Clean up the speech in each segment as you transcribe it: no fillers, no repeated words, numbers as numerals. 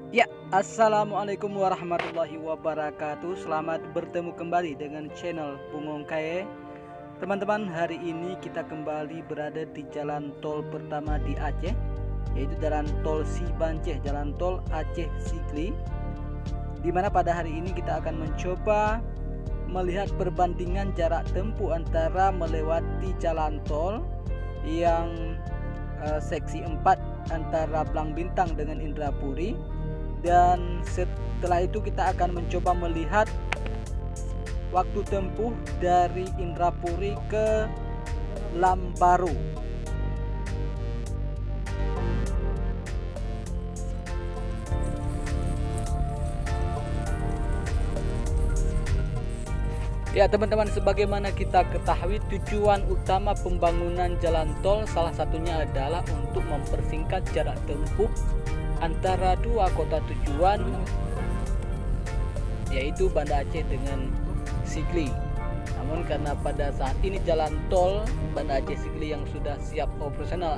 Ya, assalamualaikum warahmatullahi wabarakatuh. Selamat bertemu kembali dengan channel Bungong Kaye. Teman-teman, hari ini kita kembali berada di jalan tol pertama di Aceh, yaitu jalan tol Sibanceh, jalan tol Aceh Sigli. Dimana pada hari ini kita akan mencoba melihat perbandingan jarak tempuh antara melewati jalan tol yang seksi 4 antara Blang Bintang dengan Indrapuri, dan setelah itu kita akan mencoba melihat waktu tempuh dari Indrapuri ke Lambaru. Ya teman-teman, sebagaimana kita ketahui, tujuan utama pembangunan jalan tol salah satunya adalah untuk mempersingkat jarak tempuh antara dua kota tujuan, yaitu Banda Aceh dengan Sigli. Namun karena pada saat ini jalan tol Banda Aceh Sigli yang sudah siap operasional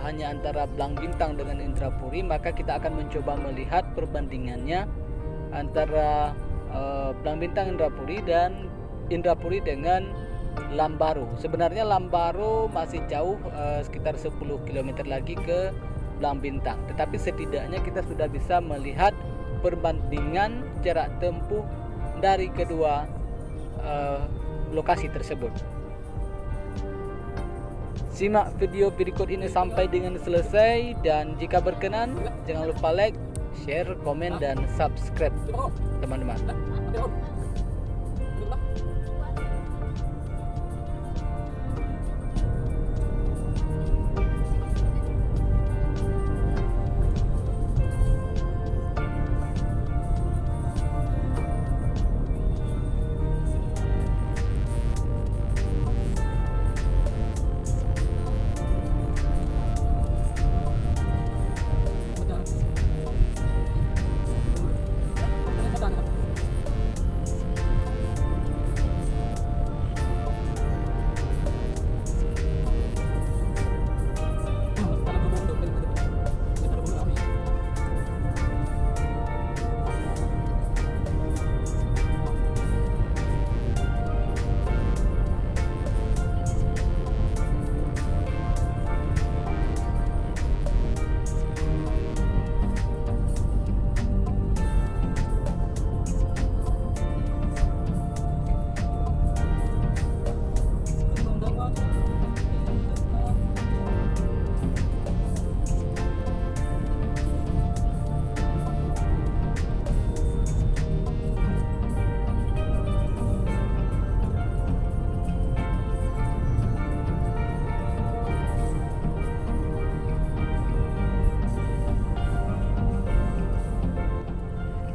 hanya antara Blang Bintang dengan Indrapuri, maka kita akan mencoba melihat perbandingannya antara Blang Bintang Indrapuri dan Indrapuri dengan Lambaru. Sebenarnya Lambaru masih jauh, sekitar 10 km lagi ke Blang Bintang, tetapi setidaknya kita sudah bisa melihat perbandingan jarak tempuh dari kedua lokasi tersebut. Simak video berikut ini sampai dengan selesai, dan jika berkenan jangan lupa like, share, komen, dan subscribe teman-teman.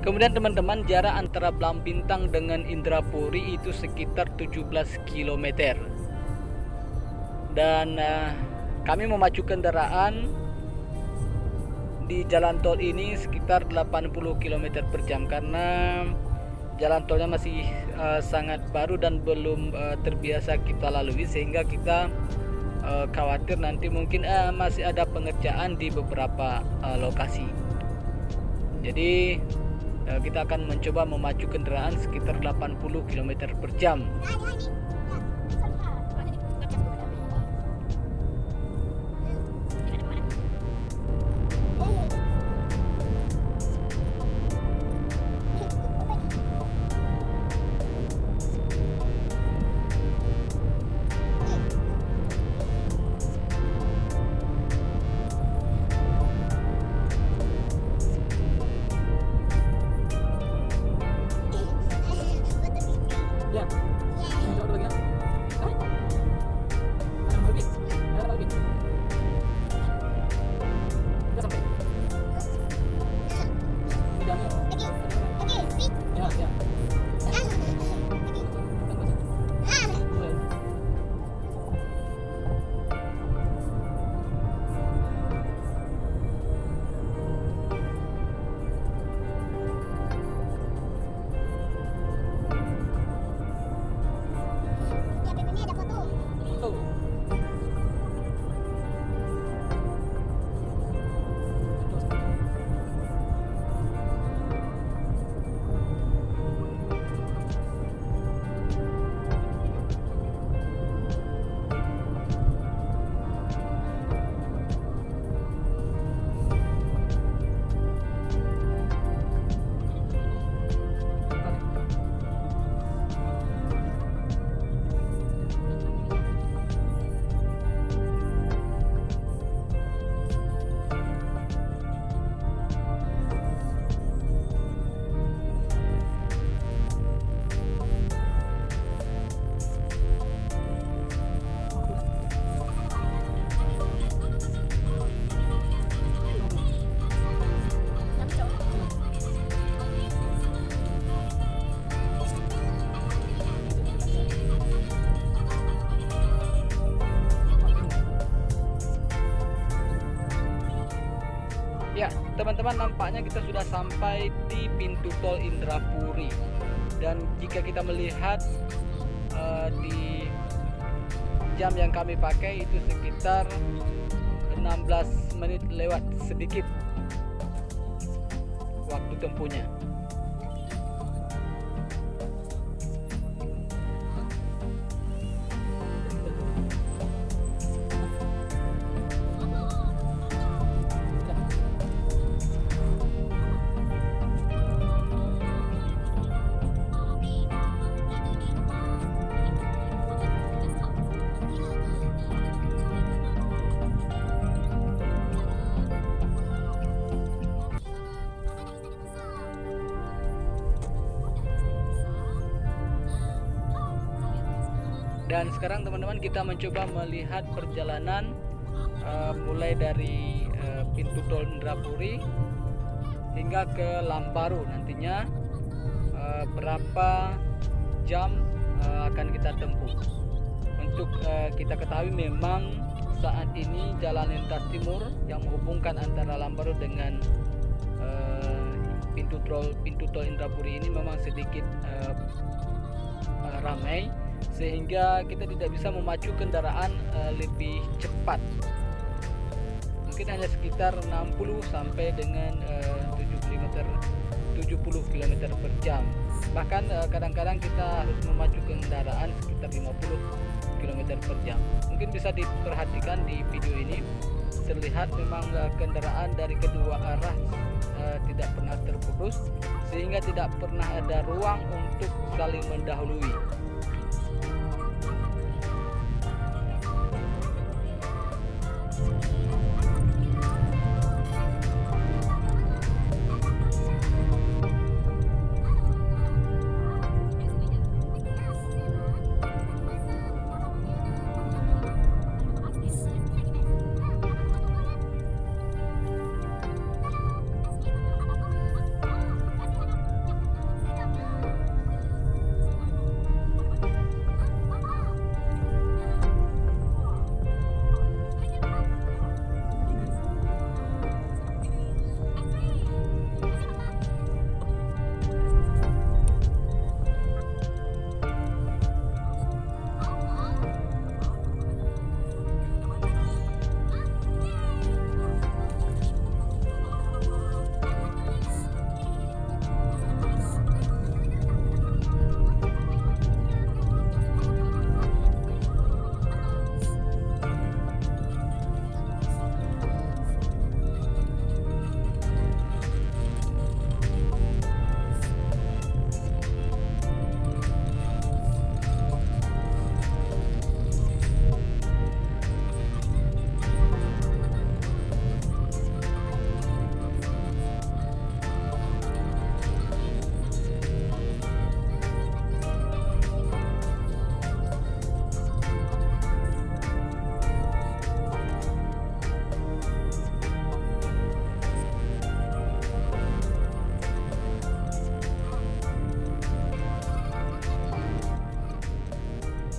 Kemudian teman-teman, jarak antara Blang Bintang dengan Indrapuri itu sekitar 17 km. Dan kami memacu kendaraan di jalan tol ini sekitar 80 km per jam karena jalan tolnya masih sangat baru dan belum terbiasa kita lalui, sehingga kita khawatir nanti mungkin masih ada pengerjaan di beberapa lokasi. Jadi kita akan mencoba memacu kendaraan sekitar 80 km per jam. Ya, teman-teman, nampaknya kita sudah sampai di pintu tol Indrapuri. Dan jika kita melihat di jam yang kami pakai itu sekitar 16 menit lewat sedikit waktu tempuhnya. Dan sekarang teman-teman, kita mencoba melihat perjalanan mulai dari pintu tol Indrapuri hingga ke Lambaru. Nantinya berapa jam akan kita tempuh. Untuk kita ketahui, memang saat ini jalan lintas timur yang menghubungkan antara Lambaru dengan pintu tol Indrapuri ini memang sedikit ramai, sehingga kita tidak bisa memacu kendaraan lebih cepat. Mungkin hanya sekitar 60 sampai dengan 70 km per jam. Bahkan kadang-kadang kita harus memacu kendaraan sekitar 50 km per jam. Mungkin bisa diperhatikan di video ini, terlihat memang kendaraan dari kedua arah tidak pernah terputus, sehingga tidak pernah ada ruang untuk saling mendahului.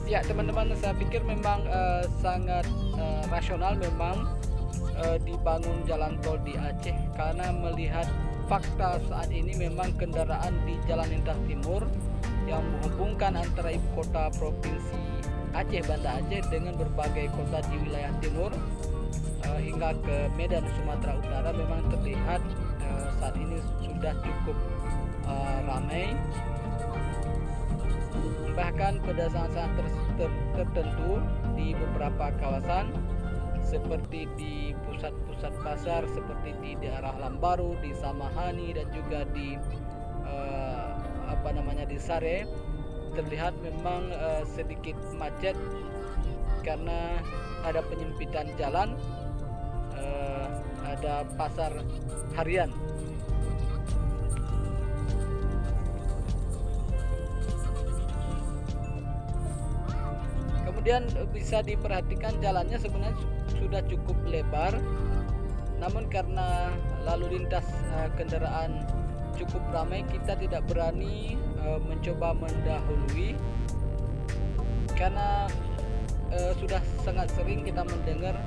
Ya teman-teman, saya pikir memang sangat rasional memang dibangun jalan tol di Aceh, karena melihat fakta saat ini memang kendaraan di jalan lintas timur yang menghubungkan antara ibu kota provinsi Aceh, Banda Aceh, dengan berbagai kota di wilayah timur hingga ke Medan, Sumatera Utara memang terlihat saat ini sudah cukup ramai. Bahkan pada saat-saat tertentu di beberapa kawasan seperti di pusat-pusat pasar seperti di daerah Lambaru, di Samahani, dan juga di di Sare, terlihat memang sedikit macet karena ada penyempitan jalan, ada pasar harian. Kemudian bisa diperhatikan jalannya sebenarnya sudah cukup lebar, namun karena lalu lintas kendaraan cukup ramai, kita tidak berani mencoba mendahului, karena sudah sangat sering kita mendengar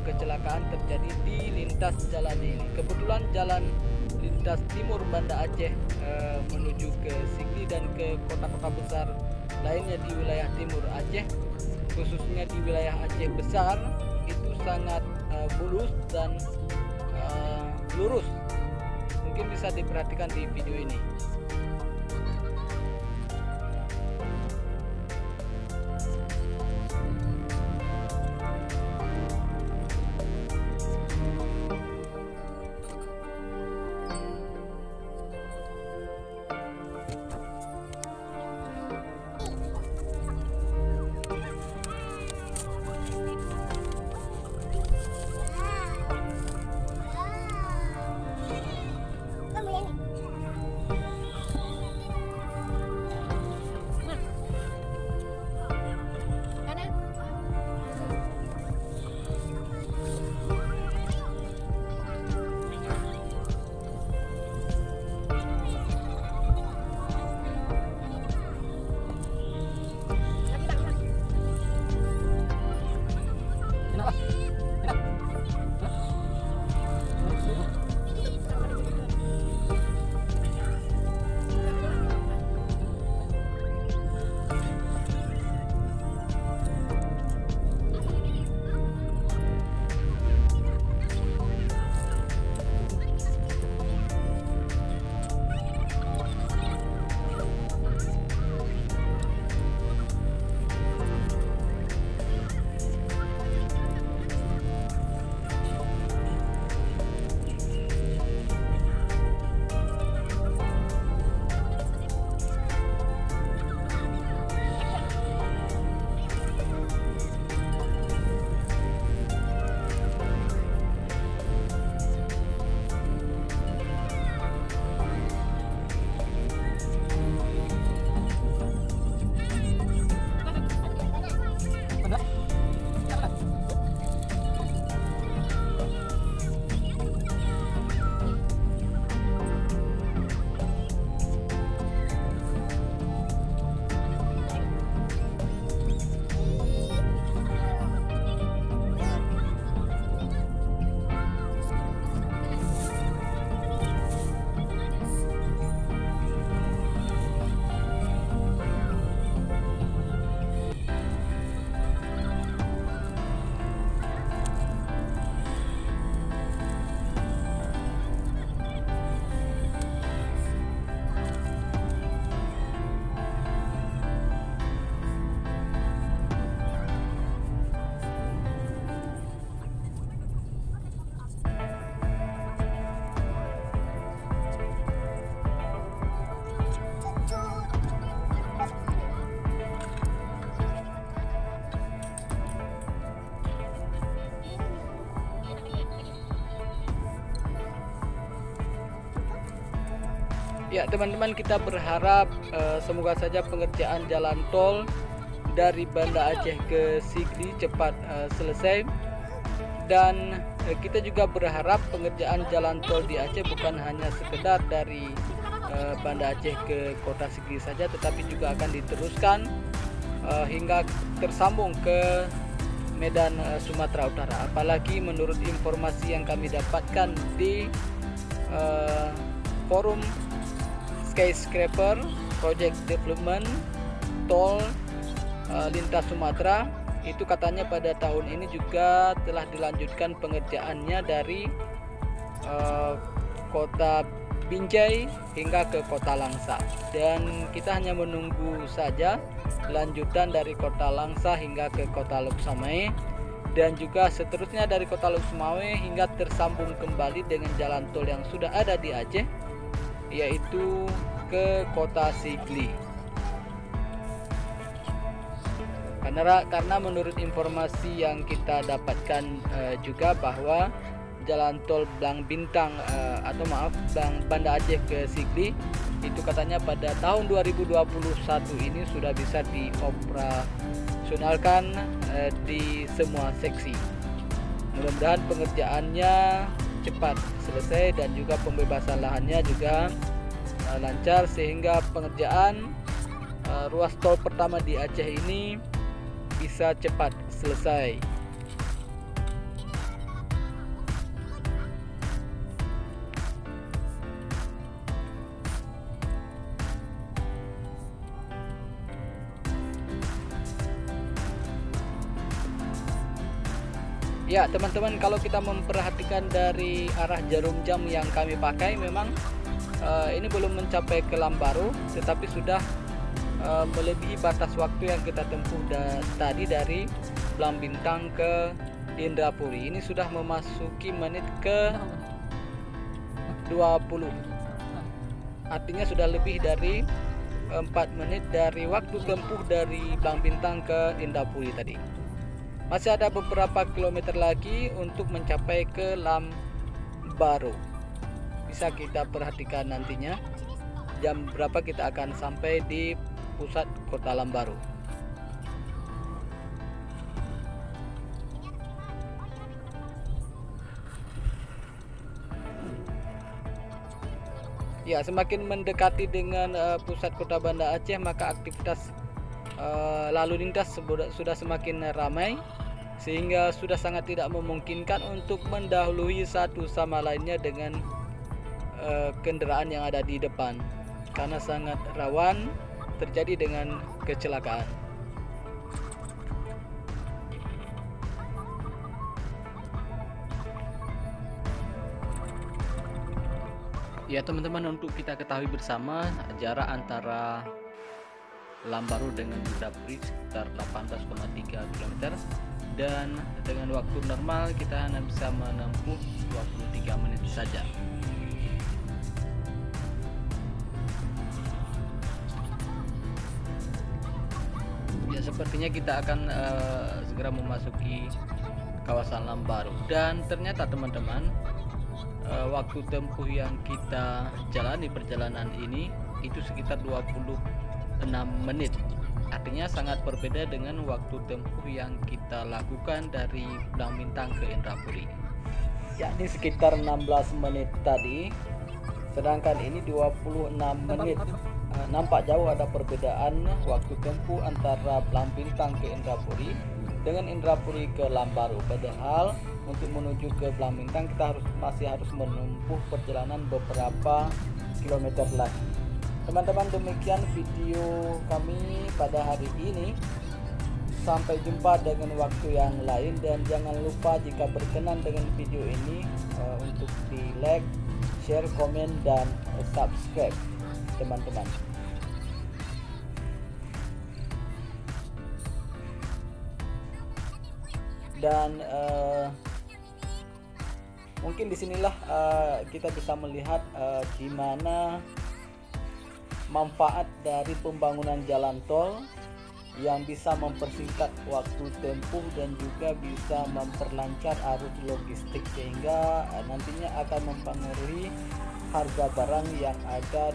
kecelakaan terjadi di lintas jalan ini. Kebetulan jalan lintas timur Banda Aceh menuju ke Sigli dan ke kota-kota besar lainnya di wilayah timur Aceh, khususnya di wilayah Aceh besar, itu sangat mulus dan lurus. Mungkin bisa diperhatikan di video ini. Ya teman-teman, kita berharap semoga saja pengerjaan jalan tol dari Banda Aceh ke Sigli cepat selesai, dan kita juga berharap pengerjaan jalan tol di Aceh bukan hanya sekedar dari Banda Aceh ke kota Sigli saja, tetapi juga akan diteruskan hingga tersambung ke Medan, Sumatera Utara. Apalagi menurut informasi yang kami dapatkan di forum Skyscraper Project Development Tol lintas Sumatera, itu katanya pada tahun ini juga telah dilanjutkan pengerjaannya dari kota Binjai hingga ke kota Langsa, dan kita hanya menunggu saja lanjutan dari kota Langsa hingga ke kota Lok Samai, dan juga seterusnya dari kota Lok Samai hingga tersambung kembali dengan jalan tol yang sudah ada di Aceh, yaitu ke kota Sigli. Karena menurut informasi yang kita dapatkan juga bahwa jalan tol Blang Bintang Banda Aceh ke Sigli itu katanya pada tahun 2021 ini sudah bisa dioperasionalkan di semua seksi. Mudah-mudahan pengerjaannya cepat selesai dan juga pembebasan lahannya juga lancar, sehingga pengerjaan ruas tol pertama di Aceh ini bisa cepat selesai. Ya teman-teman, kalau kita memperhatikan dari arah jarum jam yang kami pakai, memang ini belum mencapai ke Lambaru, tetapi sudah melebihi batas waktu yang kita tempuh tadi dari Blang Bintang ke Indrapuri. Ini sudah memasuki menit ke 20, artinya sudah lebih dari 4 menit dari waktu tempuh dari Blang Bintang ke Indrapuri tadi. Masih ada beberapa kilometer lagi untuk mencapai ke Lambaru. Bisa kita perhatikan nantinya jam berapa kita akan sampai di pusat kota Lambaru. Ya, semakin mendekati dengan pusat kota Banda Aceh, maka aktivitas lalu lintas sudah semakin ramai, sehingga sudah sangat tidak memungkinkan untuk mendahului satu sama lainnya dengan kendaraan yang ada di depan, karena sangat rawan terjadi dengan kecelakaan. Ya teman-teman, untuk kita ketahui bersama, jarak antara Lambaru dengan Indrapuri sekitar 18,3 km, dan dengan waktu normal kita hanya bisa menempuh 23 menit saja. Ya, sepertinya kita akan segera memasuki kawasan Lambaru, dan ternyata teman-teman, waktu tempuh yang kita jalani perjalanan ini itu sekitar 26 menit. Artinya sangat berbeda dengan waktu tempuh yang kita lakukan dari Blang Bintang ke Indrapuri, yakni sekitar 16 menit tadi, sedangkan ini 26 menit. Nampak jauh ada perbedaan waktu tempuh antara Blang Bintang ke Indrapuri dengan Indrapuri ke Lambaru. Padahal untuk menuju ke Blang Bintang kita masih harus menempuh perjalanan beberapa kilometer lagi. Teman-teman, demikian video kami pada hari ini. Sampai jumpa dengan waktu yang lain, dan jangan lupa jika berkenan dengan video ini untuk di like, share, komen, dan subscribe teman-teman. Dan mungkin disinilah kita bisa melihat gimana manfaat dari pembangunan jalan tol yang bisa mempersingkat waktu tempuh dan juga bisa memperlancar arus logistik, sehingga nantinya akan mempengaruhi harga barang yang ada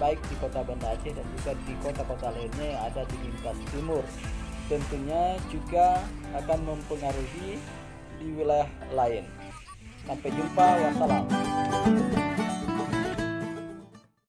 baik di kota Banda Aceh dan juga di kota-kota lainnya yang ada di lintas timur. Tentunya juga akan mempengaruhi di wilayah lain. Sampai jumpa, wassalam.